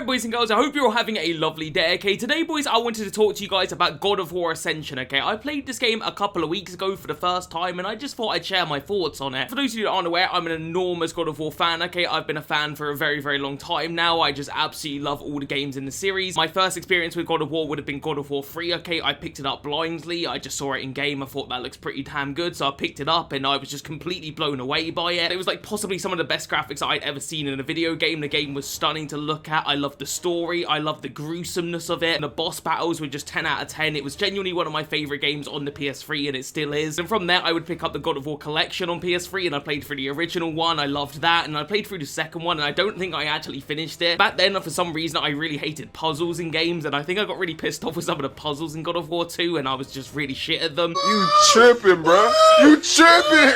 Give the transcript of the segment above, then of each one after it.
Alright boys and girls, I hope you're all having a lovely day, okay? Today boys, I wanted to talk to you guys about God of War Ascension, okay? I played this game a couple of weeks ago for the first time, and I just thought I'd share my thoughts on it. For those of you that aren't aware, I'm an enormous God of War fan, okay? I've been a fan for a very, very long time now. I just absolutely love all the games in the series. My first experience with God of War would have been God of War 3, okay? I picked it up blindly. I just saw it in game. I thought that looks pretty damn good, so I picked it up, and I was just completely blown away by it. It was like possibly some of the best graphics I'd ever seen in a video game. The game was stunning to look at. I loved the story, I loved the gruesomeness of it, and the boss battles were just 10 out of 10. It was genuinely one of my favourite games on the PS3, and it still is. And from there, I would pick up the God of War collection on PS3, and I played through the original one. I loved that, and I played through the second one, and I don't think I actually finished it. Back then, for some reason, I really hated puzzles in games, and I think I got really pissed off with some of the puzzles in God of War 2, and I was just really shit at them. You tripping, bro. You tripping.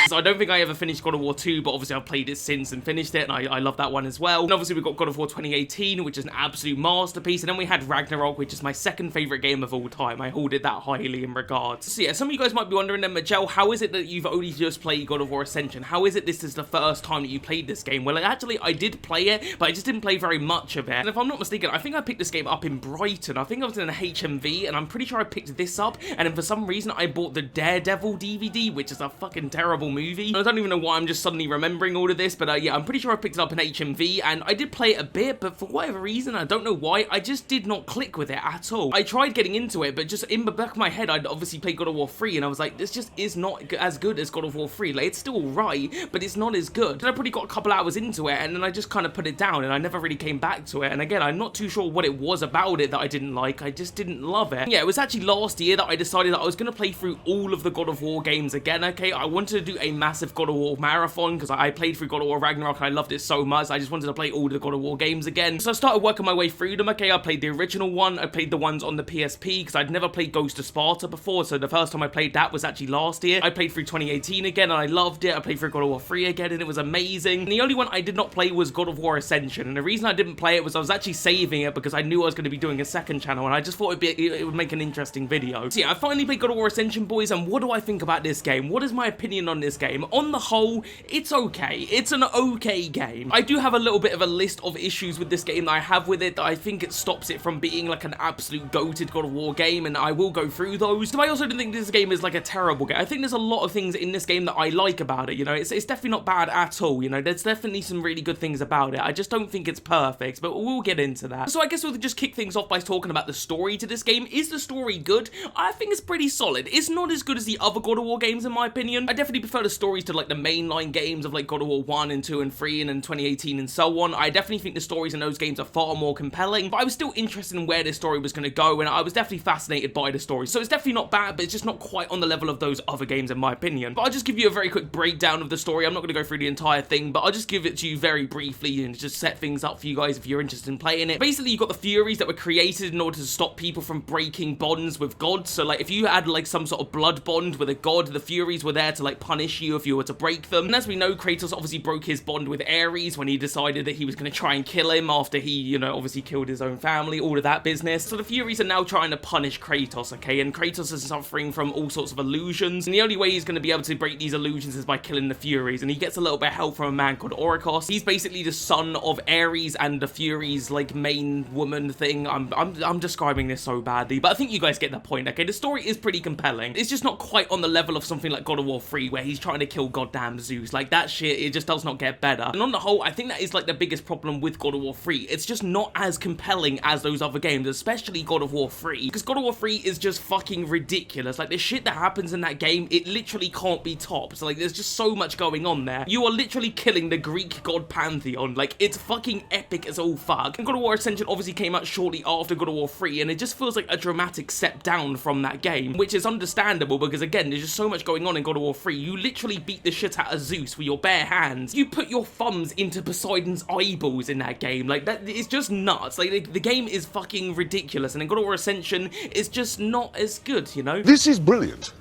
So I don't think I ever finished God of War 2, but obviously I've played it since and finished it, and I love that one as well. And obviously we've got God of War 2018, which is an absolute masterpiece, and then we had Ragnarok, which is my second favourite game of all time. I hold it that highly in regards. So yeah, some of you guys might be wondering then, Majel, how is it that you've only just played God of War Ascension? How is it this is the first time that you played this game? Well, actually, I did play it, but I just didn't play very much of it. And if I'm not mistaken, I think I picked this game up in Brighton. I think I was in a HMV, and I'm pretty sure I picked this up, and then for some reason I bought the Daredevil DVD, which is a fucking terrible movie. I don't even know why I'm just suddenly remembering all of this, but yeah, I'm pretty sure I picked it up in HMV, and I did play it a bit, but for whatever reason, I don't know why, I just did not click with it at all. I tried getting into it, but just in the back of my head, I'd obviously played God of War 3, and I was like, this just is not as good as God of War 3. Like, it's still alright, but it's not as good. And I probably got a couple hours into it, and then I just kind of put it down, and I never really came back to it. And again, I'm not too sure what it was about it that I didn't like. I just didn't love it. Yeah, it was actually last year that I decided that I was going to play through all of the God of War games again, okay? I wanted to do a massive God of War marathon, because I played through God of War Ragnarok, and I loved it so much. I just wanted to play all the God of War games again. So I started working my way through them, okay? I played the original one, I played the ones on the PSP, because I'd never played Ghost of Sparta before, so the first time I played that was actually last year. I played through 2018 again, and I loved it. I played through God of War 3 again, and it was amazing. And the only one I did not play was God of War Ascension, and the reason I didn't play it was I was actually saving it because I knew I was going to be doing a second channel, and I just thought it would make an interesting video. So yeah, I finally played God of War Ascension, boys, and what do I think about this game? What is my opinion on this game? On the whole, it's okay. It's an okay game. I do have a little bit of a list of issues with this game that I have with it that I think it stops it from being like an absolute goated God of War game, and I will go through those. So I also don't think this game is like a terrible game. I think there's a lot of things in this game that I like about it, you know. It's definitely not bad at all, you know. There's definitely some really good things about it. I just don't think it's perfect, but we'll get into that. So I guess we'll just kick things off by talking about the story to this game. Is the story good? I think it's pretty solid. It's not as good as the other God of War games in my opinion. I definitely prefer the stories to like the mainline games of like God of War 1 and 2 and 3 and then 2018 and so on. I definitely think the stories in those games are far more compelling, but I was still interested in where this story was going to go, and I was definitely fascinated by the story. So it's definitely not bad, but it's just not quite on the level of those other games in my opinion. But I'll just give you a very quick breakdown of the story. I'm not going to go through the entire thing, but I'll just give it to you very briefly and just set things up for you guys if you're interested in playing it. Basically, you've got the Furies that were created in order to stop people from breaking bonds with gods. So like if you had like some sort of blood bond with a god, the Furies were there to like punish you if you were to break them. And as we know, Kratos obviously broke his bond with Ares when he decided that he was going to try and kill him after he, you know, obviously killed his own family, all of that business. So the Furies are now trying to punish Kratos, okay? And Kratos is suffering from all sorts of illusions, and the only way he's going to be able to break these illusions is by killing the Furies, and he gets a little bit of help from a man called Orikos. He's basically the son of Ares and the Furies, like, main woman thing. I'm describing this so badly, but I think you guys get the point, okay? The story is pretty compelling. It's just not quite on the level of something like God of War 3, where he's trying to kill goddamn Zeus. Like, that shit, it just does not get better. And on the whole, I think that is, like, the biggest problem with God of War 3. It's just not as compelling as those other games, especially God of War 3, because God of War 3 is just fucking ridiculous. Like, the shit that happens in that game, it literally can't be topped. So, like, there's just so much going on there. You are literally killing the Greek god pantheon. Like, it's fucking epic as all fuck. And God of War Ascension obviously came out shortly after God of War 3, and it just feels like a dramatic step down from that game, which is understandable because, again, there's just so much going on in God of War 3. You literally beat the shit out of Zeus with your bare hands. You put your thumbs into Poseidon's eyeballs in that game. Like, that, it's just nuts. Like, the game is fucking ridiculous, and in God of War Ascension, it's just not as good, you know? This is brilliant.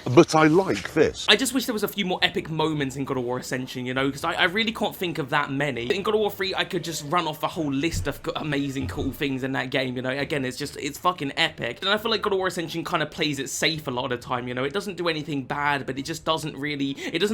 but I like this. I just wish there was a few more epic moments in God of War Ascension, you know, because I really can't think of that many. In God of War 3, I could just run off a whole list of amazing cool things in that game, you know. Again, it's fucking epic. And I feel like God of War Ascension kind of plays it safe a lot of the time, you know. It doesn't do anything bad, but it just doesn't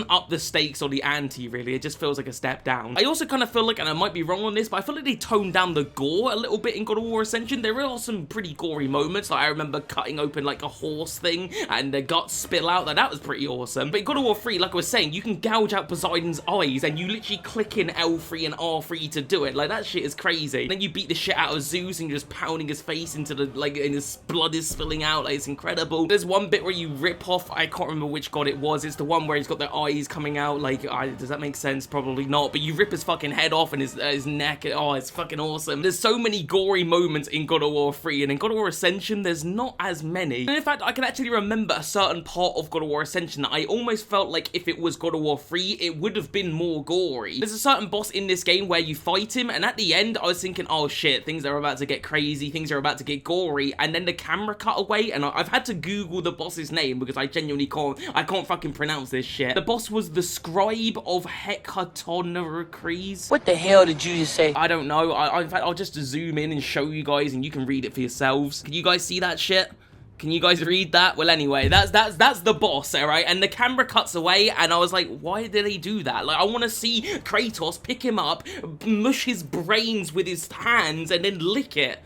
up the stakes or the ante, really. It just feels like a step down. I also kind of feel like, and I might be wrong on this, but I feel like they toned down the gore a little bit in God of War Ascension. There are some pretty gory moments. Like, I remember cutting open like a horse thing and the guts spill out. That was pretty awesome. But in God of War 3, like I was saying, you can gouge out Poseidon's eyes and you literally click in L3 and R3 to do it. Like, that shit is crazy. And then you beat the shit out of Zeus and you're just pounding his face into the, like, and his blood is spilling out. Like, it's incredible. There's one bit where you rip off, I can't remember which god it was. It's the one where he's got their eyes coming out. Like, does that make sense? Probably not. But you rip his fucking head off and his neck. Oh, it's fucking awesome. There's so many gory moments in God of War 3, and in God of War Ascension, there's not as many. And in fact, I can actually remember a certain part of God of War Ascension that I almost felt like if it was God of War 3, it would have been more gory. There's a certain boss in this game where you fight him, and at the end, I was thinking, oh shit, things are about to get crazy, things are about to get gory, and then the camera cut away, and I've had to Google the boss's name because I genuinely can't fucking pronounce this shit. The boss was the Scribe of Hecatonocres. What the hell did you just say? I don't know. In fact, I'll just zoom in and show you guys, and you can read it for yourselves. Can you guys see that shit? Can you guys read that? Well, anyway, that's the boss, alright? And the camera cuts away, and I was like, why did they do that? Like, I want to see Kratos pick him up, mush his brains with his hands, and then lick it.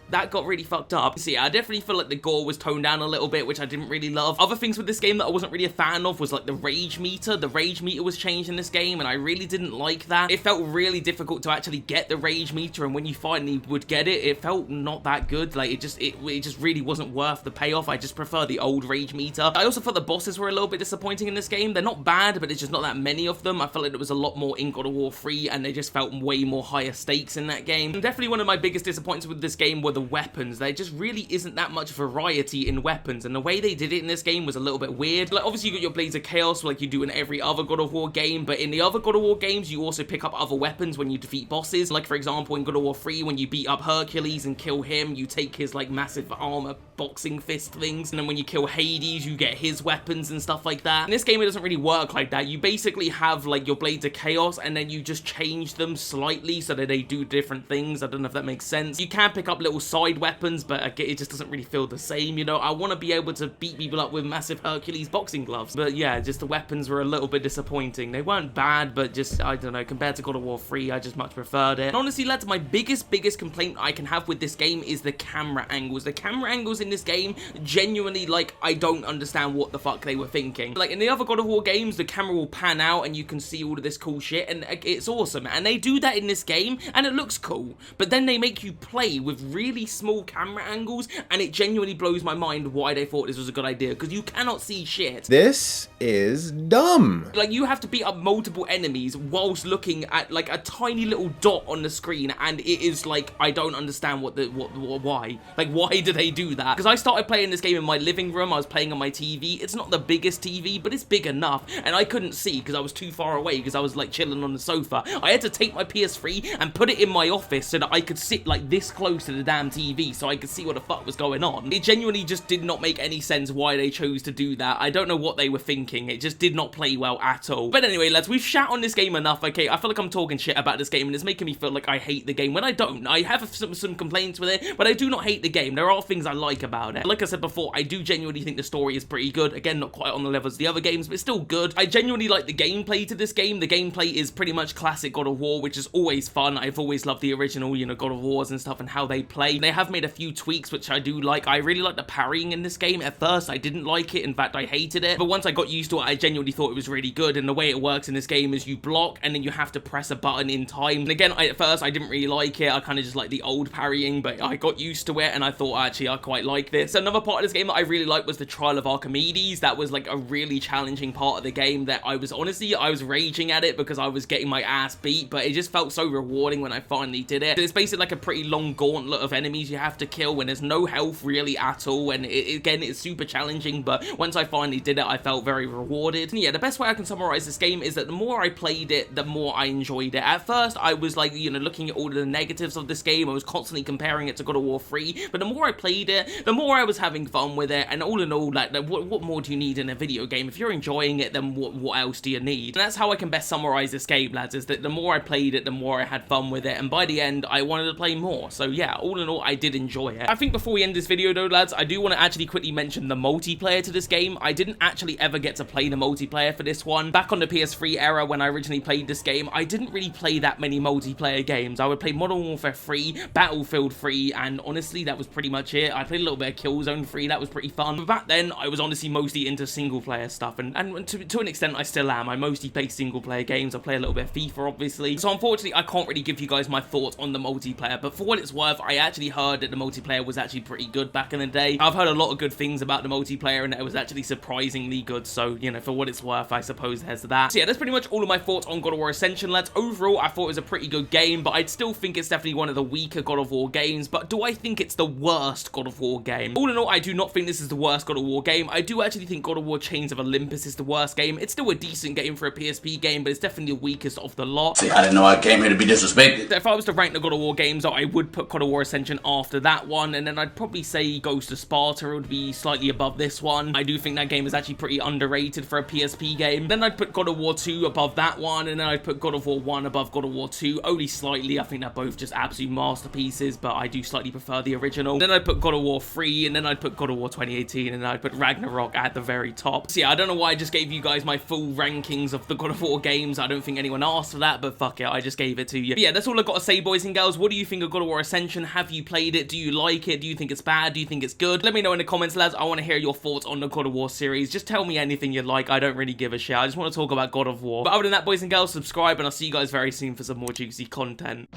That got really fucked up. So yeah, I definitely feel like the gore was toned down a little bit, which I didn't really love. Other things with this game that I wasn't really a fan of was like the rage meter. The rage meter was changed in this game, and I really didn't like that. It felt really difficult to actually get the rage meter, and when you finally would get it, it felt not that good. Like, it just really wasn't worth the payoff. I just prefer the old rage meter. I also thought the bosses were a little bit disappointing in this game. They're not bad, but it's just not that many of them. I felt like there was a lot more in God of War 3, and they just felt way more higher stakes in that game. And definitely one of my biggest disappointments with this game were the weapons. There just really isn't that much variety in weapons, and the way they did it in this game was a little bit weird. Like, obviously you got your Blades of Chaos like you do in every other God of War game, but in the other God of War games you also pick up other weapons when you defeat bosses. Like, for example, in God of War 3, when you beat up Hercules and kill him, you take his like massive armor boxing fist things, and then when you kill Hades, you get his weapons and stuff like that. In this game, it doesn't really work like that. You basically have like your Blades of Chaos, and then you just change them slightly so that they do different things. I don't know if that makes sense. You can pick up little side weapons, but again, it just doesn't really feel the same, you know. I want to be able to beat people up with massive Hercules boxing gloves, but yeah, just the weapons were a little bit disappointing. They weren't bad, but just, I don't know, compared to God of War 3, I just much preferred it. And honestly, lads, my biggest complaint I can have with this game is the camera angles. The camera angles in this game, genuinely, like, I don't understand what the fuck they were thinking. Like, in the other God of War games, the camera will pan out and you can see all of this cool shit, and it's awesome. And they do that in this game, and it looks cool. But then they make you play with really small camera angles, and it genuinely blows my mind why they thought this was a good idea, because you cannot see shit. This is dumb. Like, you have to beat up multiple enemies whilst looking at like a tiny little dot on the screen, and it is like, I don't understand why. Like, why do they do that? Because I started playing this game in my living room. I was playing on my TV. It's not the biggest TV, but it's big enough, and I couldn't see because I was too far away, because I was like chilling on the sofa. I had to take my PS3 and put it in my office so that I could sit like this close to the damn TV so I could see what the fuck was going on. It genuinely just did not make any sense why they chose to do that. I don't know what they were thinking. It just did not play well at all. But anyway, lads, we've shat on this game enough, okay? I feel like I'm talking shit about this game, and it's making me feel like I hate the game when I don't. I have some complaints with it, but I do not hate the game. There are things I like about it. Like I said before, I do genuinely think the story is pretty good. Again, not quite on the level as the other games, but still good. I genuinely like the gameplay to this game. The gameplay is pretty much classic God of War, which is always fun. I've always loved the original, you know, God of Wars and stuff, and how they play. They have made a few tweaks, which I do like. I really like the parrying in this game. At first, I didn't like it. In fact, I hated it. But once I got used to it, I genuinely thought it was really good. And the way it works in this game is you block, and then you have to press a button in time. And again, at first, I didn't really like it. I kind of just like the old parrying, but I got used to it, and I thought, actually, I quite like this. Another part of this game that I really liked was the Trial of Archimedes. That was like a really challenging part of the game that I was raging at it because I was getting my ass beat, but it just felt so rewarding when I finally did it. It's basically like a pretty long gauntlet of enemies you have to kill when there's no health really at all, and again, it's super challenging, but once I finally did it, I felt very rewarded. And yeah, the best way I can summarize this game is that the more I played it, the more I enjoyed it. At first, I was like, you know, looking at all of the negatives of this game, I was constantly comparing it to God of War 3, but the more I played it, the more I was having fun with it, and all in all, like, what more do you need in a video game? If you're enjoying it, then what else do you need? And that's how I can best summarize this game, lads, is that the more I played it, the more I had fun with it, and by the end, I wanted to play more. So yeah, all in all, I did enjoy it. I think before we end this video though, lads, I do want to actually quickly mention the multiplayer to this game. I didn't actually ever get to play the multiplayer for this one. Back on the PS3 era, when I originally played this game, I didn't really play that many multiplayer games. I would play Modern Warfare 3, Battlefield 3, and honestly, that was pretty much it. I played a little bit of Killzone 3, that was pretty fun. But back then, I was honestly mostly into single player stuff, and to an extent, I still am. I mostly play single player games. I play a little bit of FIFA, obviously. So unfortunately, I can't really give you guys my thoughts on the multiplayer, but for what it's worth, I actually heard that the multiplayer was actually pretty good back in the day. I've heard a lot of good things about the multiplayer, and it was actually surprisingly good, so, you know, for what it's worth, I suppose there's that. So yeah, that's pretty much all of my thoughts on God of War Ascension, lads. Overall, I thought it was a pretty good game, but I'd still think it's definitely one of the weaker God of War games. But do I think it's the worst God of War game? All in all, I do not think this is the worst God of War game. I do actually think God of War Chains of Olympus is the worst game. It's still a decent game for a PSP game, but it's definitely the weakest of the lot. See, I didn't know I came here to be disrespected. If I was to rank the God of War games, I would put God of War Ascension after that one, and then I'd probably say Ghost of Sparta would be slightly above this one. I do think that game is actually pretty underrated for a PSP game. Then I'd put God of War 2 above that one, and then I'd put God of War 1 above God of War 2, only slightly. I think they're both just absolute masterpieces, but I do slightly prefer the original. Then I'd put God of War 3, and then I'd put God of War 2018, and then I'd put Ragnarok at the very top. So yeah, I don't know why I just gave you guys my full rankings of the God of War games. I don't think anyone asked for that, but fuck it, I just gave it to you. But yeah, that's all I've got to say, boys and girls. What do you think of God of War Ascension? Have you played it? Do you like it? Do you think it's bad? Do you think it's good? Let me know in the comments, lads. I want to hear your thoughts on the God of War series. Just tell me anything you like. I don't really give a shit. I just want to talk about God of War. But other than that, boys and girls, subscribe, and I'll see you guys very soon for some more juicy content.